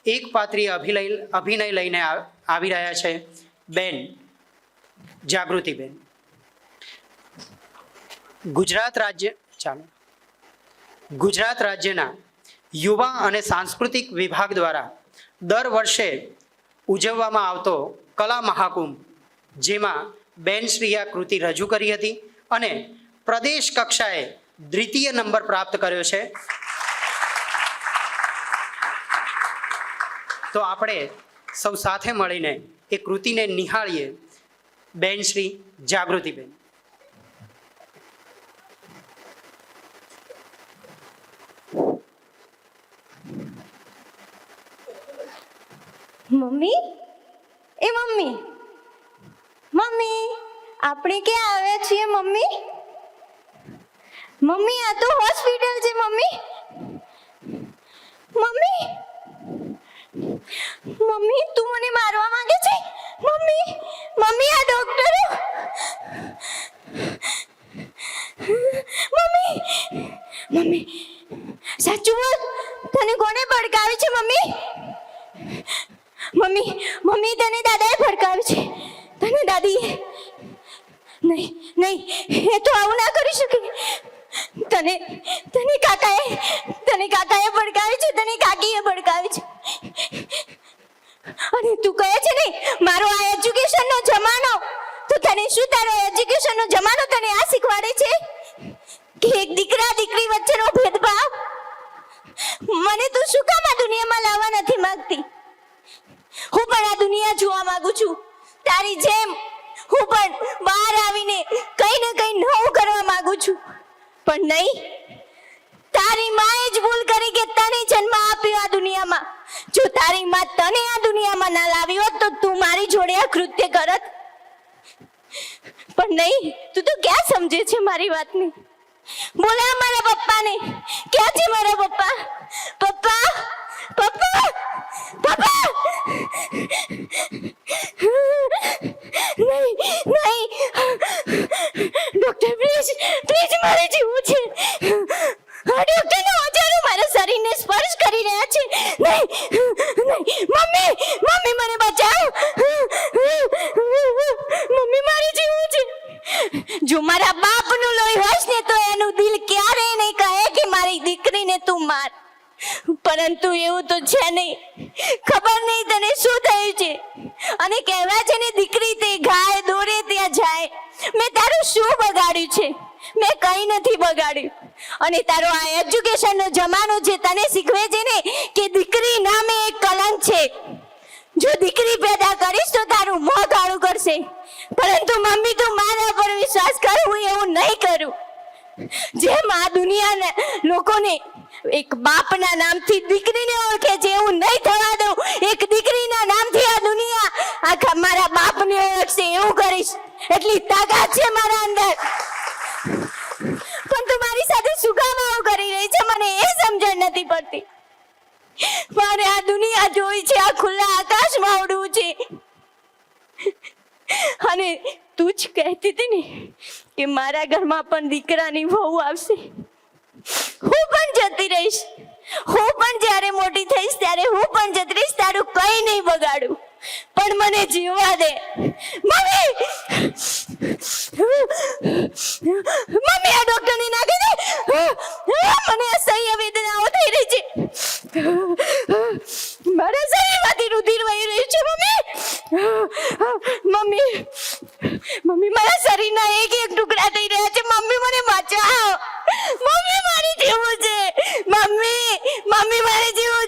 એક પાત્રીય અભિનય લઈને આવી રહ્યા છે બેન જાગૃતિબેન. ગુજરાત રાજ્યના યુવા અને સાંસ્કૃતિક વિભાગ દ્વારા દર વર્ષે ઉજવવામાં આવતો કલા મહાકુંભ, જેમાં બેન શ્રી આ કૃતિ રજૂ કરી હતી અને પ્રદેશ કક્ષાએ દ્વિતીય નંબર પ્રાપ્ત કર્યો છે. તો આપણે સૌ સાથે મળીને એ કૃતિને નિહાળીએ. બેન શ્રી જાગૃતિબેન. મમ્મી, એ મમ્મી, મમ્મી, આપણે ક્યાં આવ્યા છીએ મમ્મી? મમ્મી, આ તો હોસ્પિટલ છે મમ્મી. મમ્મી, મમ્મી, તું મને મારવા માંગે છે? મમ્મી, મમ્મી, આ ડોક્ટરો. મમ્મી, મમ્મી, સાચું બોલ, તને કોણે ભડકાવી છે મમ્મી? મમ્મી, મમ્મી, તને દાદાએ ભડકાવી છે? તને દાદીએ? નહીં, નહીં, એ તો આવું ના કરી શકે. તને કાકાએ ભડકાવી છે, તને કાકીએ ભડકાવી છે. અને તું કહે છે ને મારો આ એજ્યુકેશનનો જમાનો, તો તને શું તારો એજ્યુકેશનનો જમાનો તને આ શીખવાડે છે કે એક દીકરા દીકરી વચ્ચેનો ભેદભાવ? મને તું શું કામ આ દુનિયામાં લાવવા નથી માંગતી? હું પણ આ દુનિયા જોવા માંગુ છું તારી જેમ. હું પણ બહાર આવીને કઈ ને કઈ નવું કરવા માંગુ છું. પણ નહીં, તારી માએ જ ભૂલ કરી કે તને જન્મ આપ્યો આ દુનિયામાં. જો તારી માં તને આ દુનિયામાં ના લાવી હોત તો તું મારી જોડે આ કૃત્ય કરત. પણ નહીં, તું તો ક્યાં સમજે છે મારી વાતને? બોલા મારા પપ્પાને. ક્યાં છે મારા પપ્પા? પપ્પા, પપ્પા, પપ્પા. નહીં, નહીં, ડોક્ટર, પ્લીઝ, પ્લીઝ, મારે જીવવું છે. આ ડોક્ટરનો ઓજારો મારા શરીરને સ્પર્શ કરી રહ્યા છે. નહીં, નહીં, મમ્મી, મમ્મી, મને બચાવો. મમ્મી, મારે જીવવું છે. જો મારા બાપનું લોહી હોશ ને તો એનું દિલ ક્યારેય નહીં કહે કે મારી દીકરીને તું માર. પરંતુ એવું તો છે નહીં. ખબર નહીં તને શું થયું છે. અને કહેવાય છે ને દીકરી તે ગાય દોરે ત્યાં જાય. મેં તારું શું બગાડ્યું છે? મેં કંઈ નથી બગાડ્યું. અને તારો આ એજ્યુકેશનનો જમાનો છે તને શીખવે છે ને કે દીકરી નામે એક કલંક છે. જો દીકરી પેદા કરીશ તો તારું મોં કાળું કરશે. પરંતુ મમ્મી, તું મારા પર વિશ્વાસ કર, હું એવું નહીં કરું. જેમ આ દુનિયાના લોકોને એક બાપના નામથી દીકરીને ઓળખે છે એવું નહીં થવા દઉં. એક દીકરીના નામથી આ દુનિયા આખા મારા બાપને ઓળખશે એવું કરીશ. એટલી તાકાત છે મારા અંદર. પણ તું મારી સાથે શું કામ આવું કરી રહી છે? મને એ સમજણ નથી પડતી. મારે આ દુનિયા જોઈ છે, આ ખુલ્લા આકાશમાં ઉડવું છે. અને તું જ કહેતી હતી ને કે મારા ઘરમાં પણ દીકરાની વહુ આવશે. હું પણ જતી રહીશ. હું પણ જ્યારે મોટી થઈશ ત્યારે હું પણ જતી રહીશ. તારું કઈ નહીં બગાડું, પણ મને જીવવા દે. મમ્મી, મમ્મી, આ ડોક્ટરને નાખી દે. મને અસહ્ય વેદનાઓ થઈ રહી છે. મારા શરીરમાંથી રુધિર વહી રહ્યું છે. મમ્મી, મમ્મી, મારા શરીરના એક એક ટુકડા થઈ રહ્યા છે. મમ્મી, મને બચાવો. મમ્મી, મારે જીવવું છે. મમ્મી, મમ્મી, મારે જીવવું